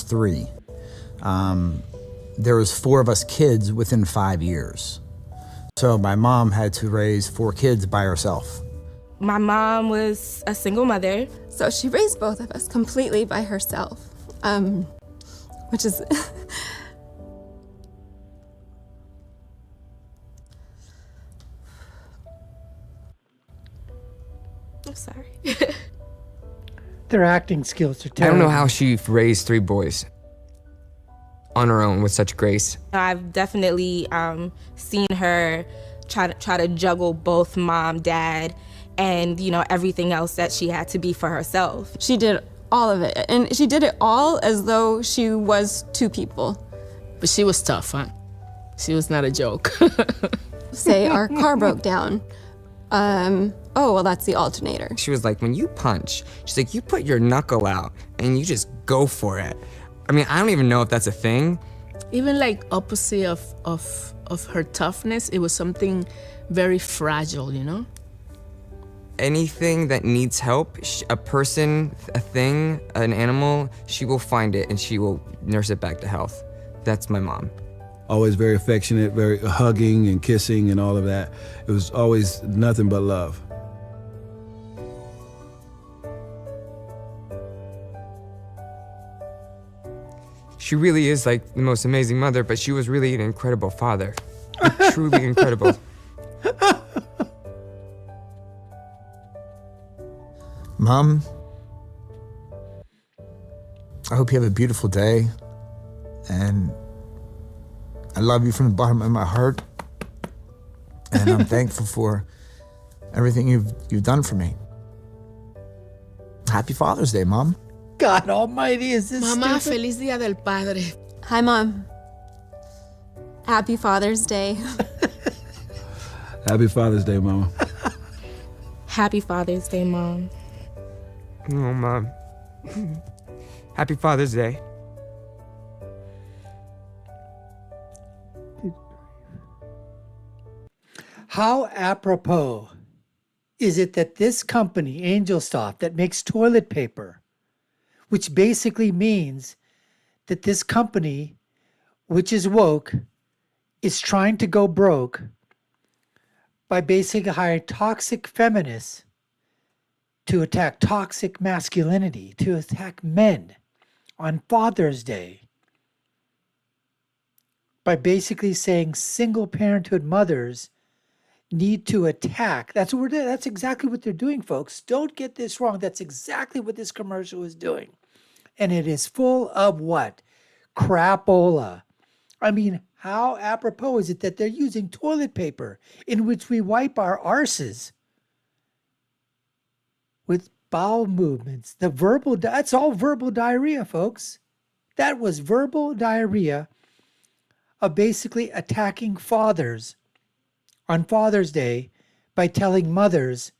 3. There was 4 of us kids within 5 years. So my mom had to raise 4 kids by herself. My mom was a single mother. So she raised both of us completely by herself, which is... I'm sorry. Their acting skills are I terrible. don't know how she raised 3 boys on her own with such grace. I've definitely seen her try to juggle both mom, dad, and everything else that she had to be for herself. She did all of it, and she did it all as though she was 2 people. But she was tough, huh? She was not a joke. Say our car broke down. Oh, well, that's the alternator. She was like, when you punch, she's like, you put your knuckle out and you just go for it. I mean, I don't even know if that's a thing. Even like opposite of her toughness, it was something very fragile, you know? Anything that needs help, a person, a thing, an animal, she will find it and she will nurse it back to health. That's my mom. Always very affectionate, very hugging and kissing and all of that. It was always nothing but love. She really is like the most amazing mother, but she was really an incredible father. Truly incredible. Mom, I hope you have a beautiful day, and I love you from the bottom of my heart, and I'm thankful for everything you've done for me. Happy Father's Day, Mom. God almighty, is this Mamá, stupid? feliz día del padre. Hi, Mom. Happy Father's Day. Happy Father's Day, Mama. Happy Father's Day, Mom. Oh, Mom. Happy Father's Day. How apropos is it that this company, AngelSoft, that makes toilet paper, which basically means that this company, which is woke, is trying to go broke by basically hiring toxic feminists to attack toxic masculinity, to attack men on Father's Day, by basically saying single parenthood mothers need to attack. That's exactly what they're doing, folks. Don't get this wrong. That's exactly what this commercial is doing. And it is full of what? Crapola. I mean, how apropos is it that they're using toilet paper in which we wipe our arses with bowel movements? That's all verbal diarrhea, folks. That was verbal diarrhea of basically attacking fathers on Father's Day by telling mothers,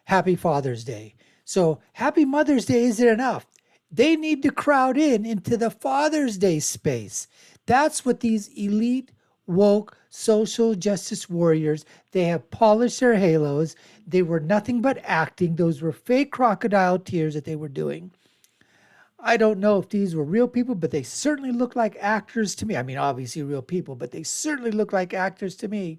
Happy Father's Day. So Happy Mother's Day isn't enough. They need to crowd into the Father's Day space. That's what these elite, woke, social justice warriors, they have polished their halos. They were nothing but acting. Those were fake crocodile tears that they were doing. I don't know if these were real people, but they certainly look like actors to me. I mean, obviously real people, but they certainly look like actors to me.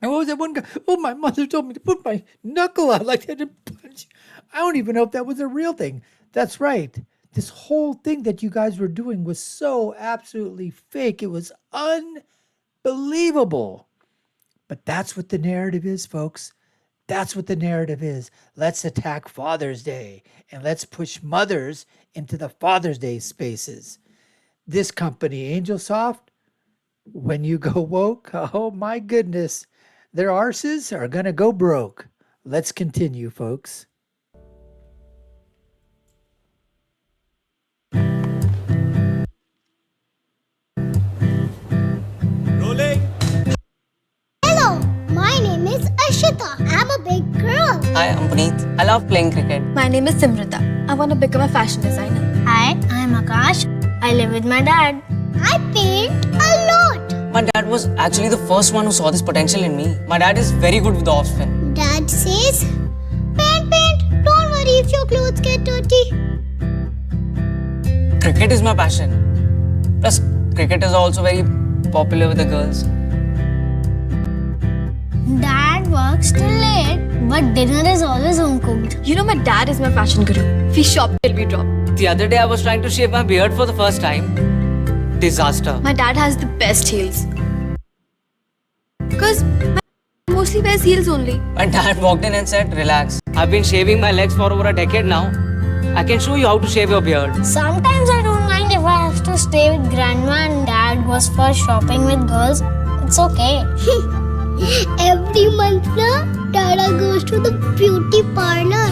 And what was that one guy? Oh, my mother told me to put my knuckle out like that and punch. I don't even know if that was a real thing. That's right. This whole thing that you guys were doing was so absolutely fake. It was unbelievable. But that's what the narrative is, folks. That's what the narrative is. Let's attack Father's Day and let's push mothers into the Father's Day spaces. This company, AngelSoft, when you go woke, oh my goodness, their arses are going to go broke. Let's continue, folks. Hello, my name is Ashita. I'm a big girl. Hi, I'm Puneet. I love playing cricket. My name is Simrita. I want to become a fashion designer. Hi, I'm Akash. I live with my dad. I paint a lot. My dad was actually the first one who saw this potential in me. My dad is very good with the off spin. Dad says, paint. Don't worry if your clothes get dirty. cricket is my passion. Plus, cricket is also very popular with the girls. Dad works till late, but dinner is always home cooked. You know my dad is my fashion guru. We shop till we drop. The other day I was trying to shave my beard for the first time. Disaster. My dad has the best heels. Because my mostly wears heels only. My dad walked in and said, relax. I've been shaving my legs for over a decade now. I can show you how to shave your beard. Sometimes I don't mind if I have to stay with grandma and dad goes for shopping with girls. It's okay. Every month, Dada goes to the beauty parlor.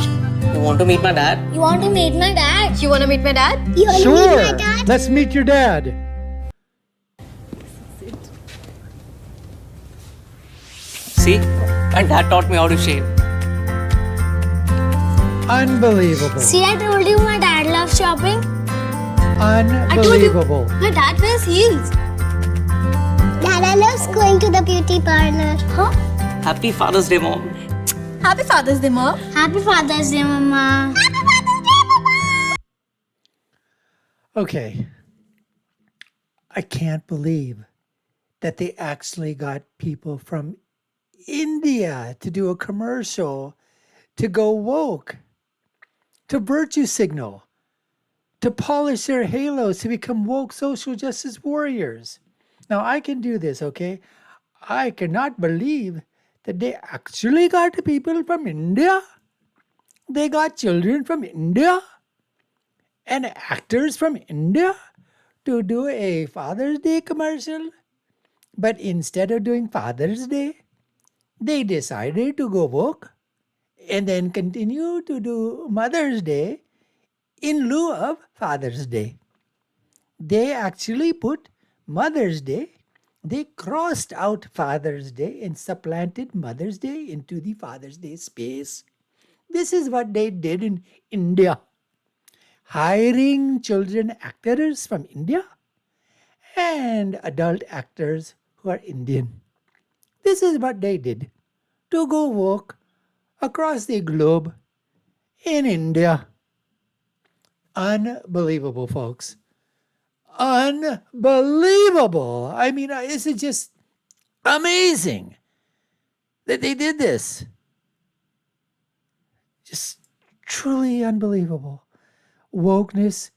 You want to meet my dad? You want to meet my dad? You wanna meet my dad? You want to meet my Sure. dad? Let's meet your dad. See? My dad taught me how to shave. Unbelievable. See, I told you my dad loves shopping. Unbelievable. My dad wears heels. Dada loves going to the beauty parlor. Huh? Happy Father's Day, Mom. Happy Father's Day, Mom. Happy Father's Day, Mama. Happy Father's Day, Mama. Okay. I can't believe that they actually got people from India to do a commercial to go woke, to virtue signal, to polish their halos, to become woke social justice warriors. Now, I can do this, okay? I cannot believe that they actually got people from India. They got children from India and actors from India to do a Father's Day commercial. But instead of doing Father's Day, they decided to go woke and then continue to do Mother's Day in lieu of Father's Day. They actually put Mother's Day, they crossed out Father's Day and supplanted Mother's Day into the Father's Day space. This is what they did in India. Hiring children actors from India and adult actors who are Indian. This is what they did to go woke across the globe in India. Unbelievable, folks. Unbelievable. I mean, this is just amazing that they did this. Just truly unbelievable. Wokeness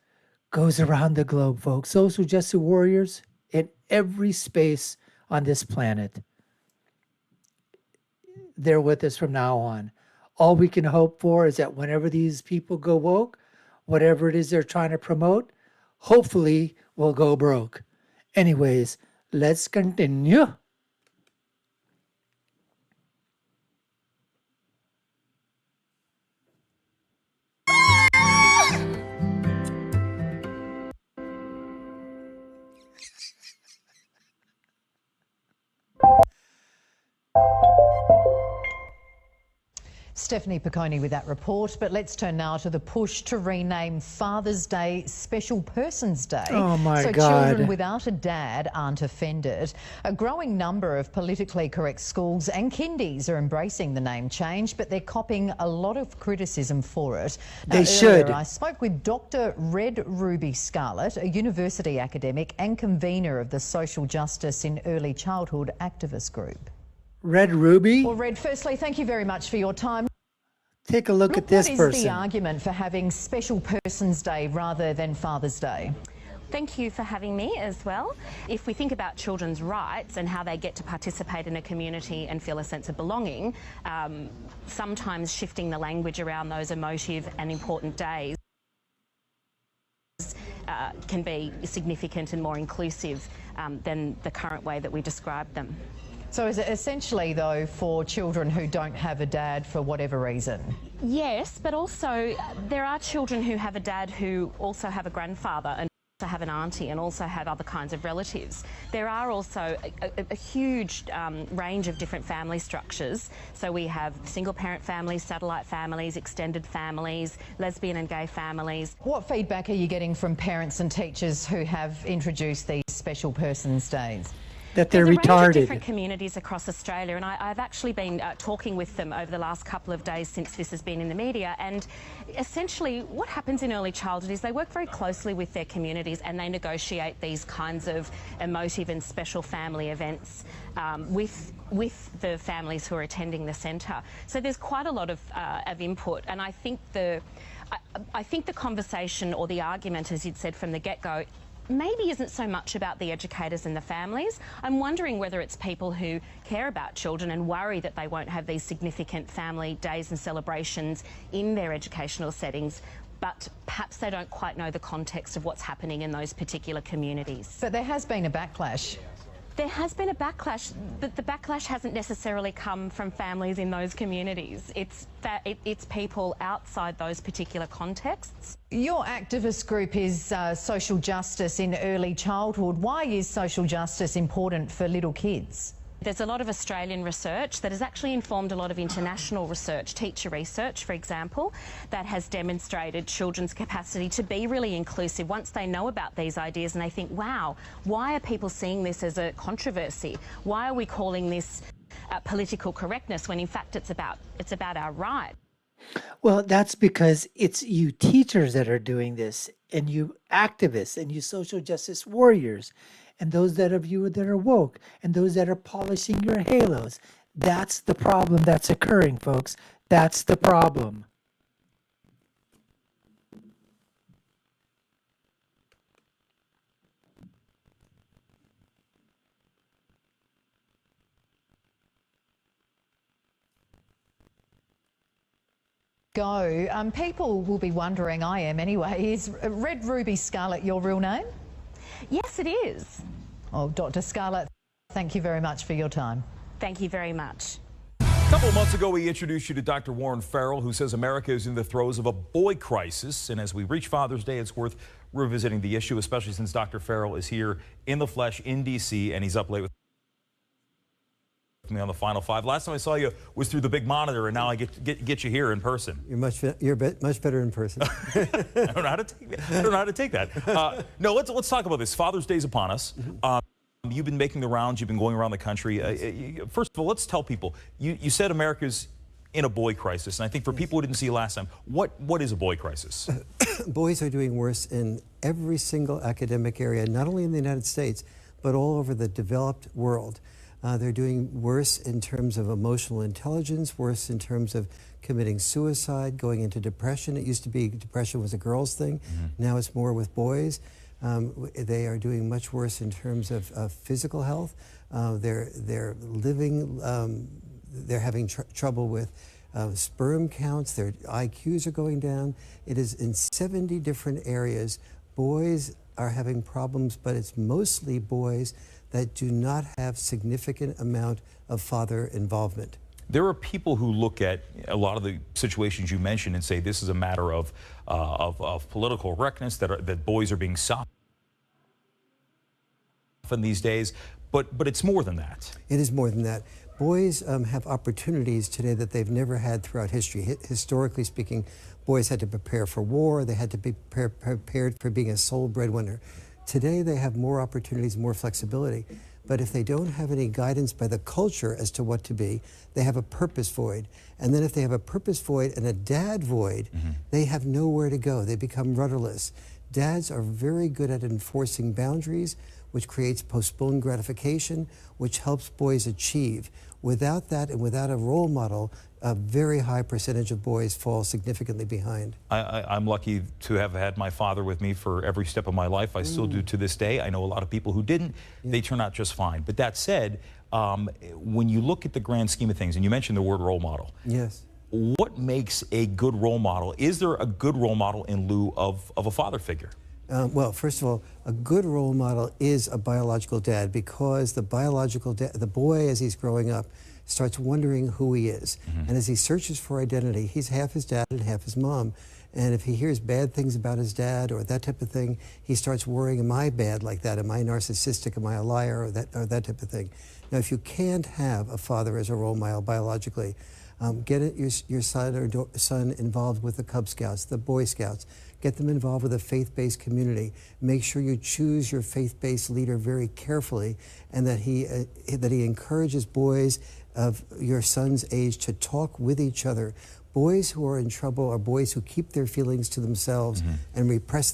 goes around the globe, folks. Social justice warriors in every space on this planet. They're with us from now on. All we can hope for is that whenever these people go woke, whatever it is they're trying to promote, hopefully will go broke. Anyways, let's continue. Stephanie Piccone with that report, but let's turn now to the push to rename Father's Day Special Persons Day. Oh my so God. children without a dad aren't offended. A growing number of politically correct schools and kindies are embracing the name change, but they're copping a lot of criticism for it. They should. I spoke with Dr. Red Ruby Scarlett, a university academic and convener of the Social Justice in Early Childhood activist group. Red Ruby? Well, Red, firstly, thank you very much for your time. Take a look at this What is person. the argument for having Special Persons Day rather than Father's Day? Thank you for having me as well. If we think about children's rights and how they get to participate in a community and feel a sense of belonging, sometimes shifting the language around those emotive and important days can be significant and more inclusive than the current way that we describe them. So is it essentially, though, for children who don't have a dad for whatever reason? Yes, but also there are children who have a dad who also have a grandfather and also have an auntie and also have other kinds of relatives. There are also a huge range of different family structures. So we have single parent families, satellite families, extended families, lesbian and gay families. What feedback are you getting from parents and teachers who have introduced these Special Persons Days? that they're There's a range of retarded. different communities across Australia, and I've actually been talking with them over the last couple of days since this has been in the media. And essentially, what happens in early childhood is they work very closely with their communities, and they negotiate these kinds of emotive and special family events with the families who are attending the centre. So there's quite a lot of input, and I think the conversation or the argument, as you'd said from the get-go, maybe isn't so much about the educators and the families. I'm wondering whether it's people who care about children and worry that they won't have these significant family days and celebrations in their educational settings, but perhaps they don't quite know the context of what's happening in those particular communities. But there has been a backlash. There has been a backlash, but the backlash hasn't necessarily come from families in those communities. It's people outside those particular contexts. Your activist group is social justice in early childhood. Why is social justice important for little kids? There's a lot of Australian research that has actually informed a lot of international research, teacher research, for example, that has demonstrated children's capacity to be really inclusive once they know about these ideas and they think, wow, why are people seeing this as a controversy? Why are we calling this political correctness when in fact it's about our right? Well, that's because it's you teachers that are doing this, and you activists, and you social justice warriors, and those of you that are woke, and those that are polishing your halos. That's the problem that's occurring, folks. That's the problem. People will be wondering, I am anyway, is Red Ruby Scarlett your real name? Yes, it is. Oh, Dr. Scarlett, thank you very much for your time. Thank you very much. A couple of months ago, we introduced you to Dr. Warren Farrell, who says America is in the throes of a boy crisis. And as we reach Father's Day, it's worth revisiting the issue, especially since Dr. Farrell is here in the flesh in D.C., and he's up late with me on the Final Five. Last time I saw you was through the big monitor, and now I get you here in person. You're much better in person. I don't know how to take that. No, let's talk about this. Father's Day is upon us. You've been making the rounds. You've been going around the country. First of all, let's tell people. You said America's in a boy crisis, and I think for people who didn't see you last time, what is a boy crisis? Boys are doing worse in every single academic area, not only in the United States, but all over the developed world. They're doing worse in terms of emotional intelligence, worse in terms of committing suicide, going into depression. It used to be depression was a girl's thing. Now it's more with boys. They are doing much worse in terms of physical health. They're living, they're having trouble with sperm counts. Their IQs are going down. It is in 70 different areas. Boys are having problems, but it's mostly boys that do not have significant amount of father involvement. There are people who look at a lot of the situations you mentioned and say this is a matter of political correctness, that boys are being softened these days, but it's more than that. It is more than that. Boys have opportunities today that they've never had throughout history. Historically speaking, boys had to prepare for war. They had to be prepared for being a sole breadwinner. Today, they have more opportunities, more flexibility. But if they don't have any guidance by the culture as to what to be, they have a purpose void. And then if they have a purpose void and a dad void, they have nowhere to go. They become rudderless. Dads are very good at enforcing boundaries, which creates postponed gratification, which helps boys achieve. Without that and without a role model, a very high percentage of boys fall significantly behind. I'm lucky to have had my father with me for every step of my life. I still do to this day. I know a lot of people who didn't. They turn out just fine. But that said, when you look at the grand scheme of things, and you mentioned the word role model. Yes. What makes a good role model? Is there a good role model in lieu of a father figure? Well, first of all, a good role model is a biological dad, because the biological the boy, as he's growing up, starts wondering who he is. And as he searches for identity, he's half his dad and half his mom. And if he hears bad things about his dad or that type of thing, he starts worrying, am I bad like that? Am I narcissistic? Am I a liar? Or that type of thing. Now, if you can't have a father as a role model biologically, Get your son or son involved with the Cub Scouts, the Boy Scouts. Get them involved with a faith-based community. Make sure you choose your faith-based leader very carefully, and that he encourages boys of your son's age to talk with each other. Boys who are in trouble are boys who keep their feelings to themselves and repress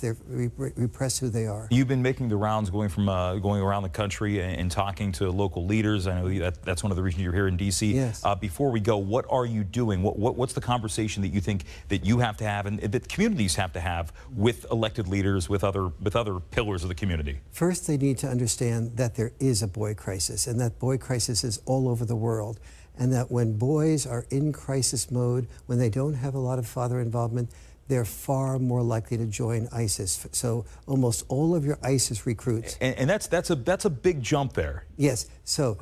who they are. You've been making the rounds, going around the country and talking to local leaders. I know that's one of the reasons you're here in D.C. Yes. Before we go, what are you doing? What's the conversation that you think that you have to have and that communities have to have with elected leaders, with other pillars of the community? First, they need to understand that there is a boy crisis, and that boy crisis is all over the world. And that when boys are in crisis mode, when they don't have a lot of father involvement, they're far more likely to join ISIS. So almost all of your ISIS recruits. And that's a big jump there. Yes. So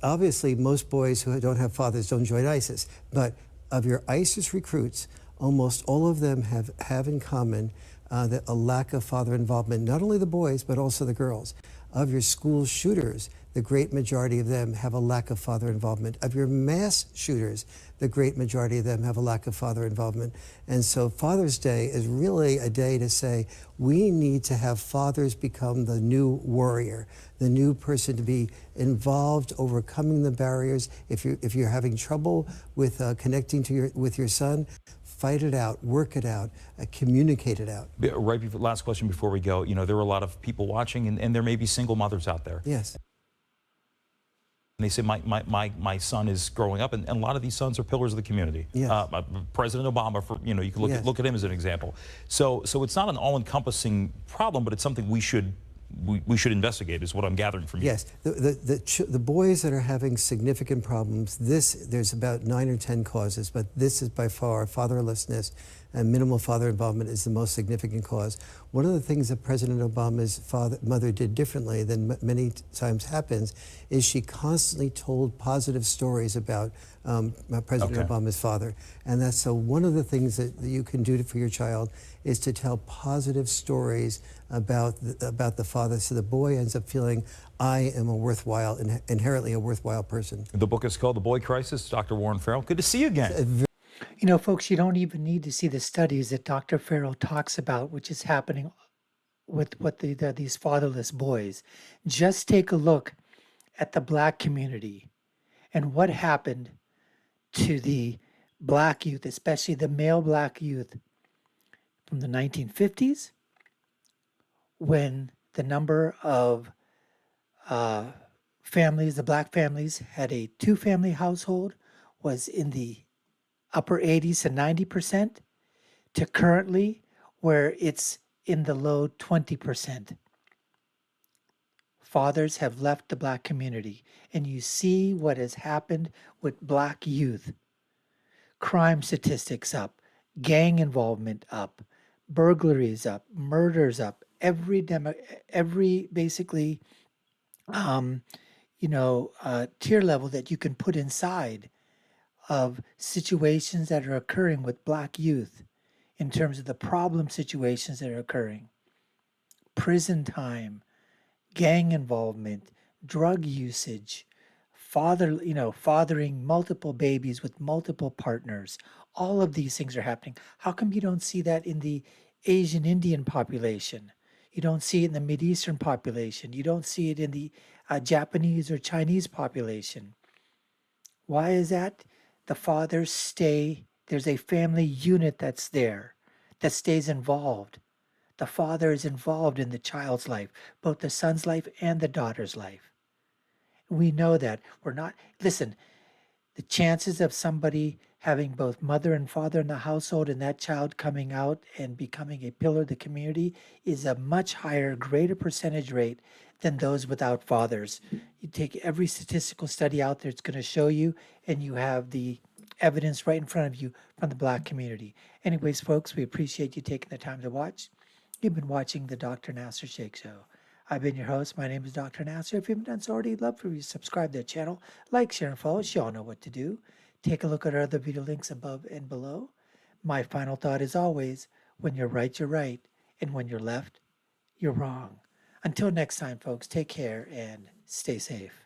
obviously most boys who don't have fathers don't join ISIS. But of your ISIS recruits, almost all of them have in common that a lack of father involvement, not only the boys, but also the girls. Of your school shooters, the great majority of them have a lack of father involvement. Of your mass shooters, the great majority of them have a lack of father involvement. And so Father's Day is really a day to say, we need to have fathers become the new warrior, the new person to be involved, overcoming the barriers. If you're having trouble with connecting with your son, fight it out, work it out, communicate it out. Right before, last question before we go. You know, there are a lot of people watching, and there may be single mothers out there. Yes. And they say, my son is growing up, and a lot of these sons are pillars of the community. Yes. President Obama, you can look at him as an example. So it's not an all-encompassing problem, but it's something we should investigate, is what I'm gathering from you. Yes, the boys that are having significant problems, there's about 9 or 10 causes, but this is by far fatherlessness, and minimal father involvement is the most significant cause. One of the things that President Obama's mother did differently than many times happens is she constantly told positive stories about President Obama's father. And that's so one of the things that you can do for your child is to tell positive stories about the father, so the boy ends up feeling, I am inherently a worthwhile person. The book is called The Boy Crisis. Dr. Warren Farrell, good to see you again. You know, folks, you don't even need to see the studies that Dr. Farrell talks about, which is happening with these fatherless boys. Just take a look at the Black community and what happened to the Black youth, especially the male Black youth from the 1950s, when the number of families, the Black families, had a 2-family household, was in the upper 80s to 90%, to currently where it's in the low 20%. Fathers have left the Black community, and you see what has happened with Black youth. Crime statistics up, gang involvement up, burglaries up, murders up, every basically tier level that you can put inside of situations that are occurring with Black youth in terms of the problem situations that are occurring. Prison time, gang involvement, drug usage, fathering multiple babies with multiple partners. All of these things are happening. How come you don't see that in the Asian Indian population? You don't see it in the Mideastern population. You don't see it in the Japanese or Chinese population. Why is that? The fathers stay, there's a family unit that's there, that stays involved. The father is involved in the child's life, both the son's life and the daughter's life. We know that. Listen, the chances of somebody having both mother and father in the household and that child coming out and becoming a pillar of the community is a much higher, greater percentage rate than those without fathers. You take every statistical study out there, it's going to show you, and you have the evidence right in front of you from the Black community. Anyways, folks, we appreciate you taking the time to watch. You've been watching the Dr. Nasser Sheikh Show. I've been your host. My name is Dr. Nasser. If you haven't done so already, I'd love for you to subscribe to the channel, like, share, and follow us. You all know what to do. Take a look at our other video links above and below. My final thought is always, when you're right, you're right. And when you're left, you're wrong. Until next time, folks, take care and stay safe.